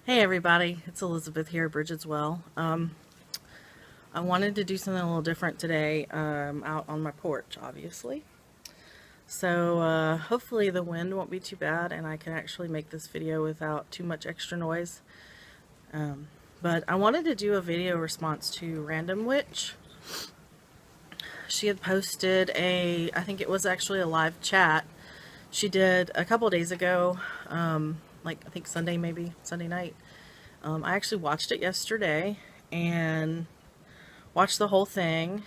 Hey everybody, it's Elizabeth here, Bridget's Well. I wanted to do something a little different today, out on my porch, obviously. So hopefully the wind won't be too bad and I can actually make this video without too much extra noise. But I wanted to do a video response to Random Witch. She had posted I think it was actually a live chat she did a couple days ago, like I think Sunday, maybe Sunday night. I actually watched it yesterday and watched the whole thing,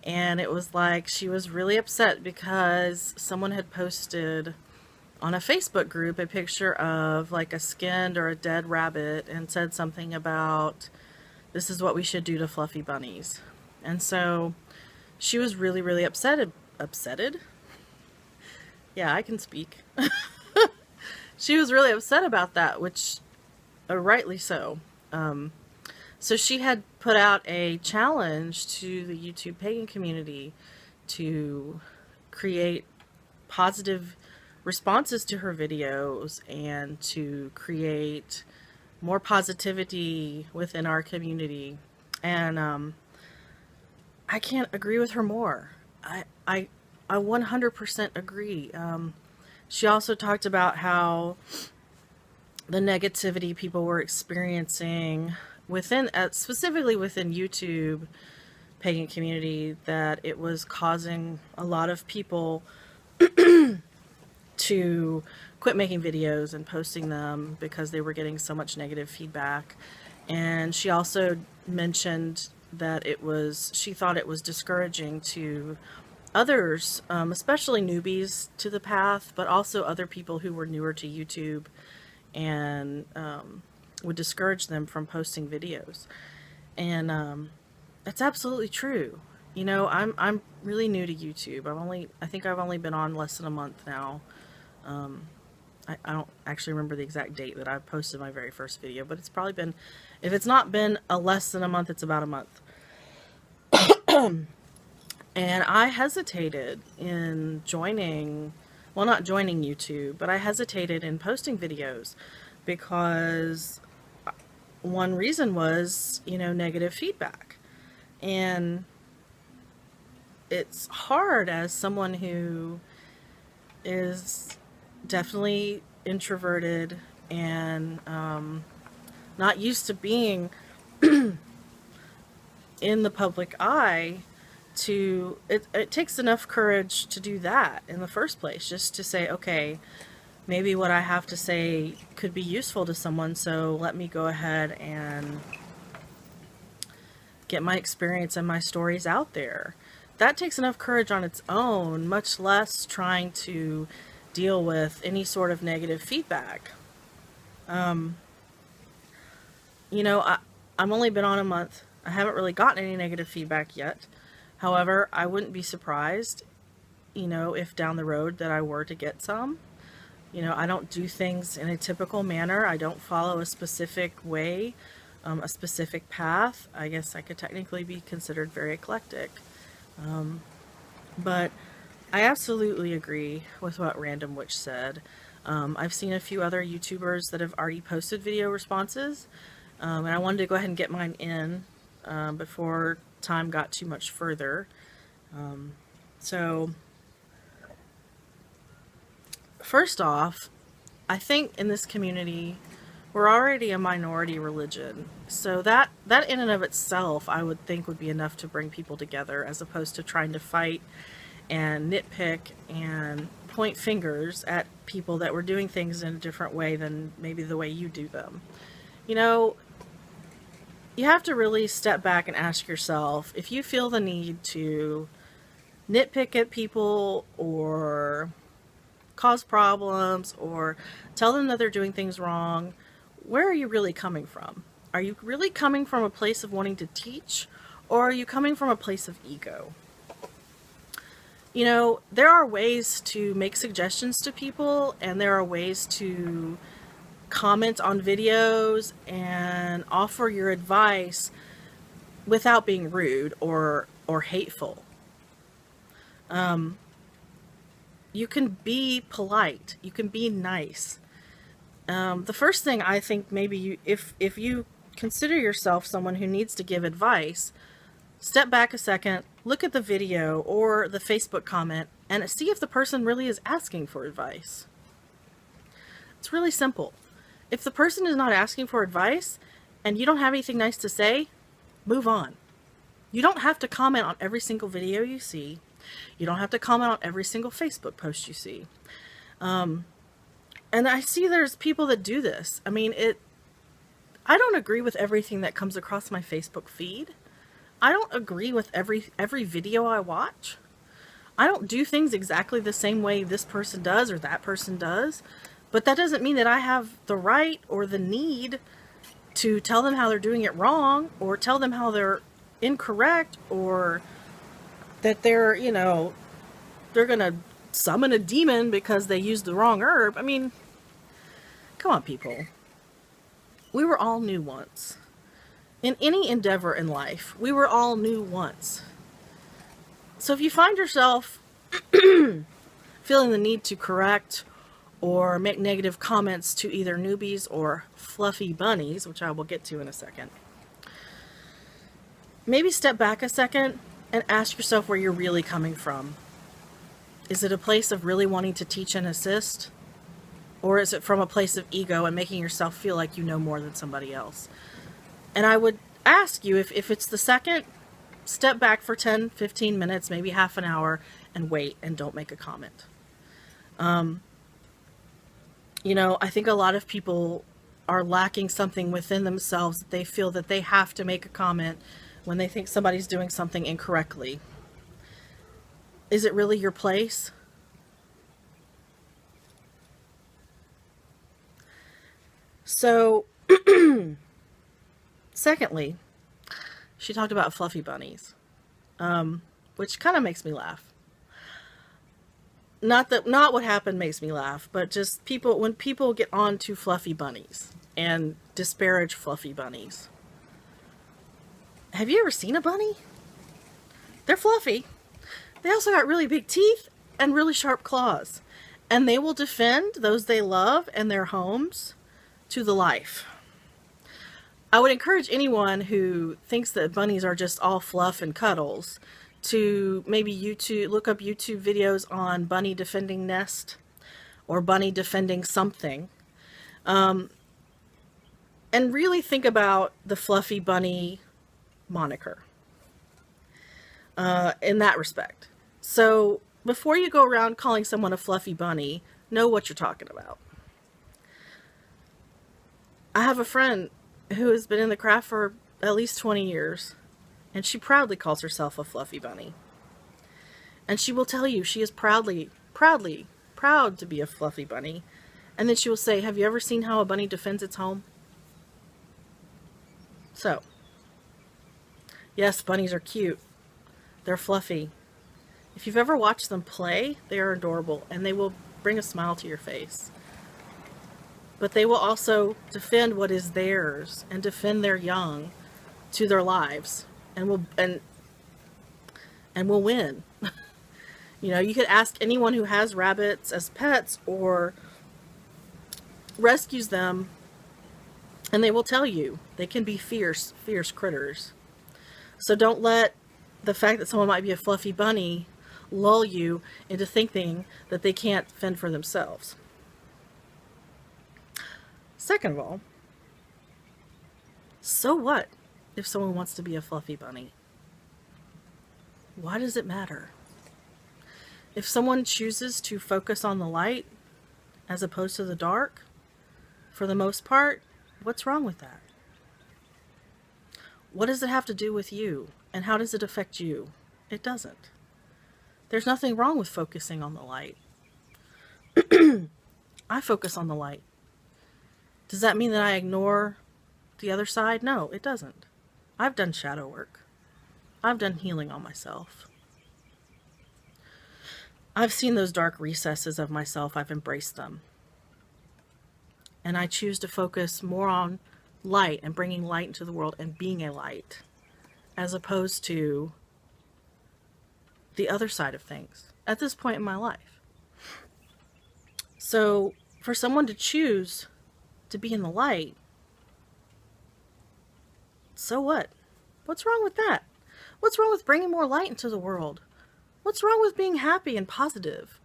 and it was like she was really upset because someone had posted on a Facebook group a picture of like a skinned or a dead rabbit and said something about this is what we should do to fluffy bunnies. And so she was really upsetted. Yeah, I can speak. She was really upset about that, which rightly so. So she had put out a challenge to the YouTube pagan community to create positive responses to her videos and to create more positivity within our community. And I can't agree with her more. I 100% agree. She also talked about how the negativity people were experiencing within, specifically within YouTube pagan community, that it was causing a lot of people to quit making videos and posting them because they were getting so much negative feedback. And she also mentioned that she thought it was discouraging to others, especially newbies to the path, but also other people who were newer to YouTube, and would discourage them from posting videos. And that's absolutely true. You know, I'm really new to YouTube. I think I've only been on less than a month now. I don't actually remember the exact date that I posted my very first video, but it's probably been, if it's not been less than a month, it's about a month. And I hesitated in joining, well, not joining YouTube, but I hesitated in posting videos because one reason was, you know, negative feedback. And it's hard as someone who is definitely introverted and not used to being in the public eye. It takes enough courage to do that in the first place, just to say, okay, maybe what I have to say could be useful to someone, so let me go ahead and get my experience and my stories out there. That takes enough courage on its own, much less trying to deal with any sort of negative feedback. You know, I've only been on a month. I haven't really gotten any negative feedback yet. However, I wouldn't be surprised, you know, if down the road that I were to get some. You know, I don't do things in a typical manner. I don't follow a specific way, a specific path. I guess I could technically be considered very eclectic. But I absolutely agree with what Random Witch said. I've seen a few other YouTubers that have already posted video responses, and I wanted to go ahead and get mine in before time got too much further. So first off, I think in this community we're already a minority religion, so that in and of itself I would think would be enough to bring people together, as opposed to trying to fight and nitpick and point fingers at people that were doing things in a different way than maybe the way you do them. You know, you have to really step back and ask yourself, if you feel the need to nitpick at people or cause problems or tell them that they're doing things wrong, where are you really coming from? Are you really coming from a place of wanting to teach, or are you coming from a place of ego? You know, there are ways to make suggestions to people, and there are ways to comment on videos and offer your advice without being rude or hateful. You can be polite, you can be nice, The first thing I think maybe if you consider yourself someone who needs to give advice, step back a second, look at the video or the Facebook comment, and see if the person really is asking for advice. It's really simple. If the person is not asking for advice and you don't have anything nice to say, move on. You don't have to comment on every single video you see. You don't have to comment on every single Facebook post you see. And I see there's people that do this. I mean, I don't agree with everything that comes across my Facebook feed. I don't agree with every video I watch. I don't do things exactly the same way this person does or that person does. But that doesn't mean that I have the right or the need to tell them how they're doing it wrong, or tell them how they're incorrect, or that they're, they're going to summon a demon because they used the wrong herb. I mean, come on, people. We were all new once. In any endeavor in life, we were all new once. So if you find yourself feeling the need to correct or make negative comments to either newbies or fluffy bunnies, which I will get to in a second, maybe step back a second and ask yourself where you're really coming from. Is it a place of really wanting to teach and assist? Or is it from a place of ego and making yourself feel like you know more than somebody else? And I would ask you, if it's the second, step back for 10, 15 minutes, maybe half an hour, and wait and don't make a comment. I think a lot of people are lacking something within themselves that they feel that they have to make a comment when they think somebody's doing something incorrectly. Is it really your place? So, secondly, she talked about fluffy bunnies, which kind of makes me laugh. Not what happened makes me laugh, but just when people get on to fluffy bunnies and disparage fluffy bunnies. Have you ever seen a bunny? They're fluffy. They also got really big teeth and really sharp claws, and they will defend those they love and their homes to the life. I would encourage anyone who thinks that bunnies are just all fluff and cuddles to maybe look up YouTube videos on bunny defending nest or bunny defending something, and really think about the fluffy bunny moniker in that respect. So before you go around calling someone a fluffy bunny, know what you're talking about. I have a friend who has been in the craft for at least 20 years, and she proudly calls herself a fluffy bunny. And she will tell you she is proud to be a fluffy bunny. And then she will say, have you ever seen how a bunny defends its home? So, yes, bunnies are cute. They're fluffy. If you've ever watched them play, they are adorable, and they will bring a smile to your face. But they will also defend what is theirs and defend their young to their lives, and will win. You could ask anyone who has rabbits as pets or rescues them, and they will tell you they can be fierce critters. So don't let the fact that someone might be a fluffy bunny lull you into thinking that they can't fend for themselves. Second of all, so what if someone wants to be a fluffy bunny? Why does it matter? If someone chooses to focus on the light as opposed to the dark, for the most part, what's wrong with that? What does it have to do with you? And how does it affect you? It doesn't. There's nothing wrong with focusing on the light. I focus on the light. Does that mean that I ignore the other side? No, it doesn't. I've done shadow work. I've done healing on myself. I've seen those dark recesses of myself. I've embraced them. And I choose to focus more on light and bringing light into the world and being a light, as opposed to the other side of things at this point in my life. So for someone to choose to be in the light, so what? What's wrong with that? What's wrong with bringing more light into the world? What's wrong with being happy and positive?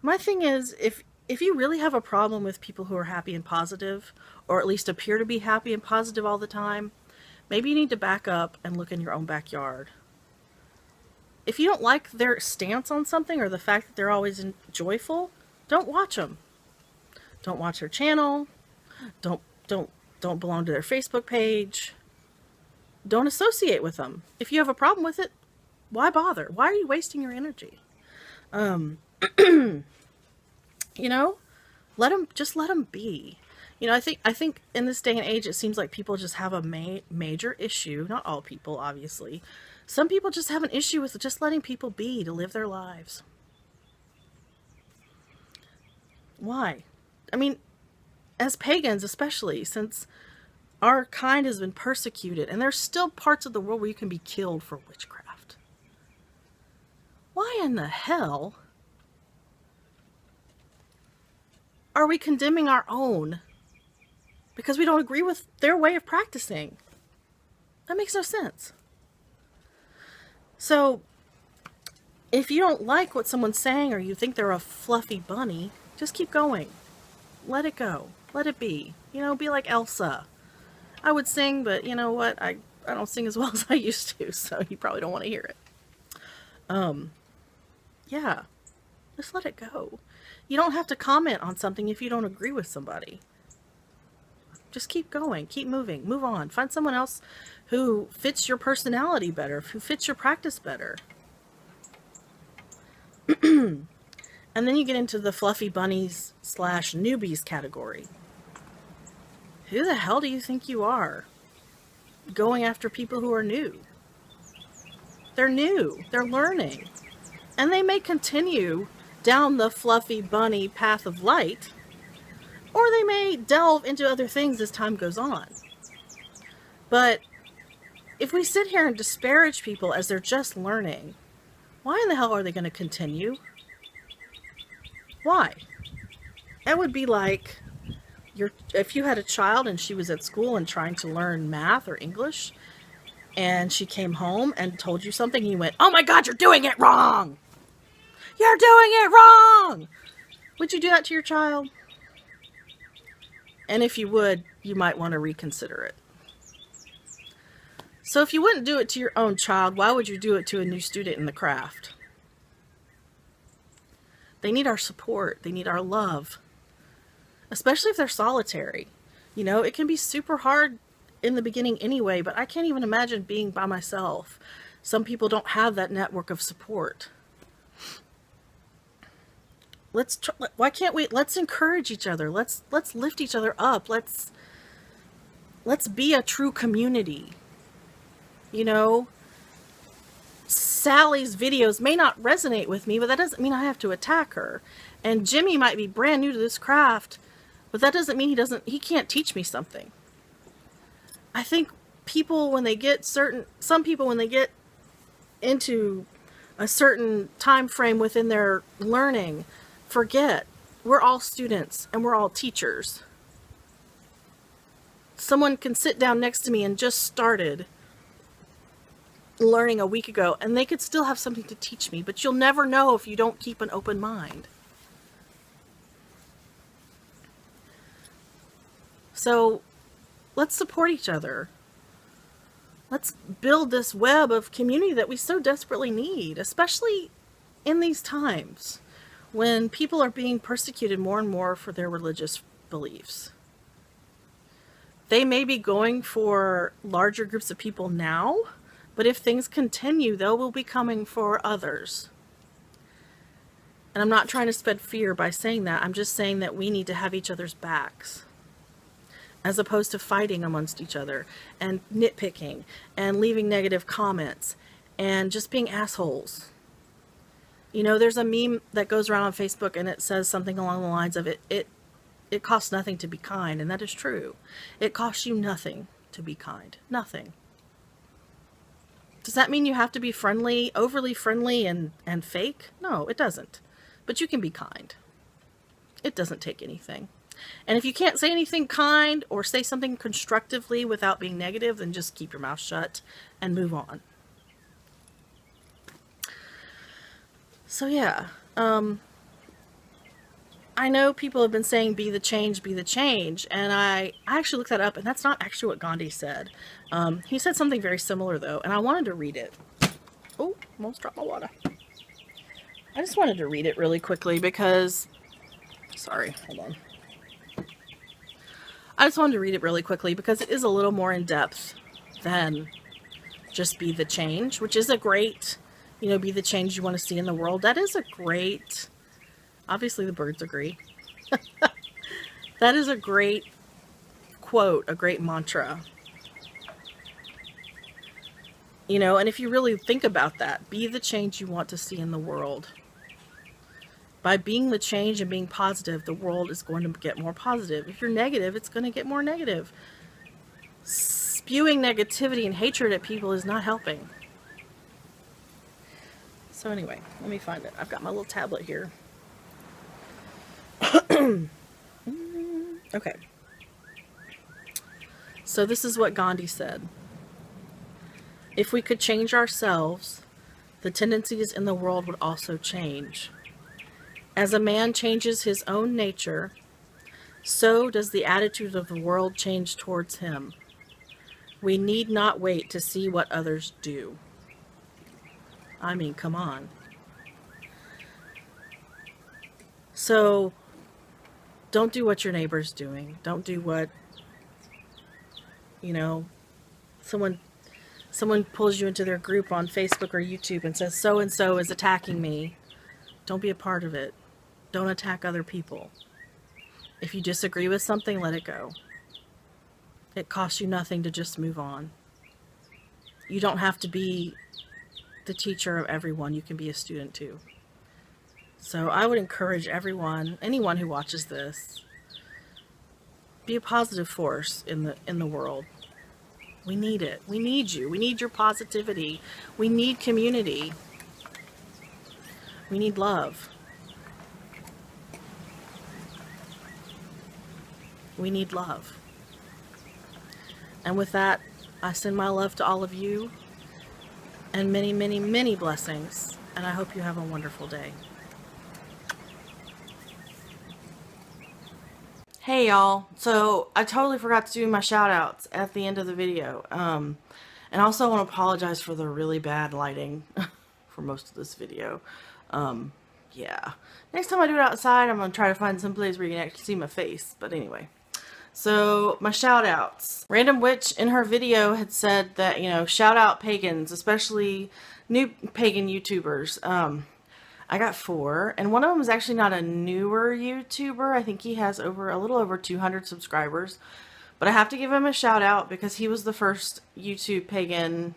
My thing is, if you really have a problem with people who are happy and positive, or at least appear to be happy and positive all the time, maybe you need to back up and look in your own backyard. If you don't like their stance on something or the fact that they're always joyful, don't watch them. Don't watch their channel. Don't belong to their Facebook page. Don't associate with them. If you have a problem with it, why bother? Why are you wasting your energy? You know, let them be. You know, I think in this day and age, it seems like people just have a major issue. Not all people, obviously. Some people just have an issue with just letting people be, to live their lives. Why? I mean, as pagans especially, since our kind has been persecuted, and there's still parts of the world where you can be killed for witchcraft. Why in the hell are we condemning our own because we don't agree with their way of practicing? That makes no sense. So, if you don't like what someone's saying, or you think they're a fluffy bunny, just keep going. Let it go. Let it be. You know, be like Elsa. I would sing, but you know what? I don't sing as well as I used to, so you probably don't want to hear it. Yeah. Just let it go. You don't have to comment on something if you don't agree with somebody. Just keep going. Keep moving. Move on. Find someone else who fits your personality better, who fits your practice better. And then you get into the fluffy bunnies / newbies category. Who the hell do you think you are? Going after people who are new. They're new. They're learning. And they may continue down the fluffy bunny path of light, or they may delve into other things as time goes on. But if we sit here and disparage people as they're just learning, why in the hell are they going to continue? Why? That would be like if you had a child and she was at school and trying to learn math or English, and she came home and told you something, and you went, "Oh my God, you're doing it wrong! You're doing it wrong!" Would you do that to your child? And if you would, you might want to reconsider it. So if you wouldn't do it to your own child, why would you do it to a new student in the craft? They need our support. They need our love. Especially if they're solitary. You know, it can be super hard in the beginning anyway, but I can't even imagine being by myself. Some people don't have that network of support. Why can't we? Let's encourage each other. Let's lift each other up. Let's be a true community. You know, Sally's videos may not resonate with me, but that doesn't mean I have to attack her. And Jimmy might be brand new to this craft, but that doesn't mean he can't teach me something. I think people, when they get some people, when they get into a certain time frame within their learning, forget we're all students and we're all teachers. Someone can sit down next to me and just started learning a week ago, and they could still have something to teach me, but you'll never know if you don't keep an open mind. So let's support each other. Let's build this web of community that we so desperately need, especially in these times when people are being persecuted more and more for their religious beliefs. They may be going for larger groups of people now, but if things continue, they will be coming for others. And I'm not trying to spread fear by saying that. I'm just saying that we need to have each other's backs, as opposed to fighting amongst each other and nitpicking and leaving negative comments and just being assholes. You know, there's a meme that goes around on Facebook, and it says something along the lines of it costs nothing to be kind, and that is true. It costs you nothing to be kind. Nothing. Does that mean you have to be friendly, overly friendly and fake? No, it doesn't. But you can be kind. It doesn't take anything. And if you can't say anything kind or say something constructively without being negative, then just keep your mouth shut and move on. So yeah, I know people have been saying be the change, and I actually looked that up, and that's not actually what Gandhi said. He said something very similar though, and I wanted to read it. Oh, almost dropped my water. I just wanted to read it really quickly because, sorry, hold on. I just wanted to read it really quickly because it is a little more in depth than just be the change, which is a great, you know, be the change you want to see in the world. That is a great, obviously the birds agree. That is a great quote, a great mantra. You know, and if you really think about that, be the change you want to see in the world. By being the change and being positive, the world is going to get more positive. If you're negative, it's going to get more negative. Spewing negativity and hatred at people is not helping. So anyway, let me find it. I've got my little tablet here. Okay. So this is what Gandhi said. If we could change ourselves, the tendencies in the world would also change. As a man changes his own nature, so does the attitude of the world change towards him. We need not wait to see what others do. I mean, come on. So, don't do what your neighbor's doing. Don't do what, you know, someone pulls you into their group on Facebook or YouTube and says, so-and-so is attacking me. Don't be a part of it. Don't attack other people. If you disagree with something, let it go. It costs you nothing to just move on. You don't have to be the teacher of everyone. You can be a student too. So I would encourage everyone, anyone who watches this, be a positive force in the world. We need it. We need you. We need your positivity. We need community. We need love. We need love. And with that, I send my love to all of you and many, many, many blessings. And I hope you have a wonderful day. Hey y'all, so I totally forgot to do my shout outs at the end of the video. And also I want to apologize for the really bad lighting for most of this video. Yeah. Next time I do it outside, I'm going to try to find some place where you can actually see my face. But anyway. So, my shout outs. Random Witch in her video had said that, you know, shout out pagans, especially new pagan YouTubers. I got 4, and one of them is actually not a newer YouTuber. I think he has a little over 200 subscribers. But I have to give him a shout out because he was the first YouTube pagan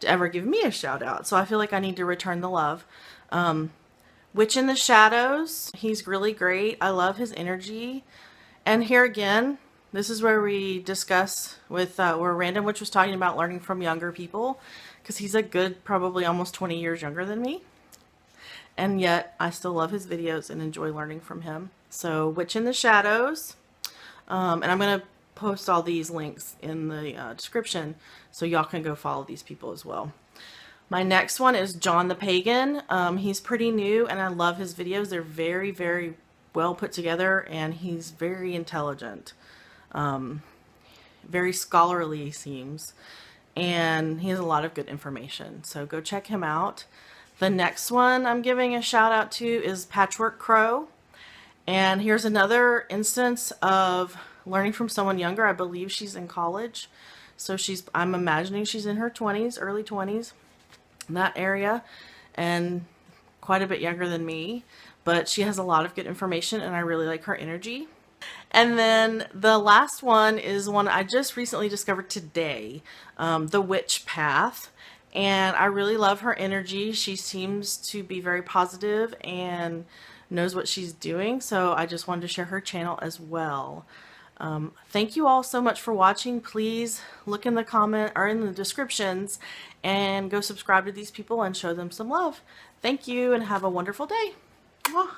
to ever give me a shout out. So I feel like I need to return the love. Witch in the Shadows, he's really great. I love his energy. And here again, this is where we discuss with where Random Witch was talking about learning from younger people, because he's a good, probably almost 20 years younger than me. And yet, I still love his videos and enjoy learning from him. So, Witch in the Shadows. And I'm going to post all these links in the description so y'all can go follow these people as well. My next one is John the Pagan. He's pretty new and I love his videos. They're very, very well put together and he's very intelligent. Very scholarly, he seems. And he has a lot of good information. So go check him out. The next one I'm giving a shout out to is Patchwork Crow. And here's another instance of learning from someone younger. I believe she's in college. So I'm imagining she's in her 20s, early 20s, in that area, and quite a bit younger than me. But she has a lot of good information and I really like her energy. And then the last one is one I just recently discovered today, The Witch Path. And I really love her energy. She seems to be very positive and knows what she's doing. So I just wanted to share her channel as well. Thank you all so much for watching. Please look in the comment or in the descriptions and go subscribe to these people and show them some love. Thank you and have a wonderful day. Mwah.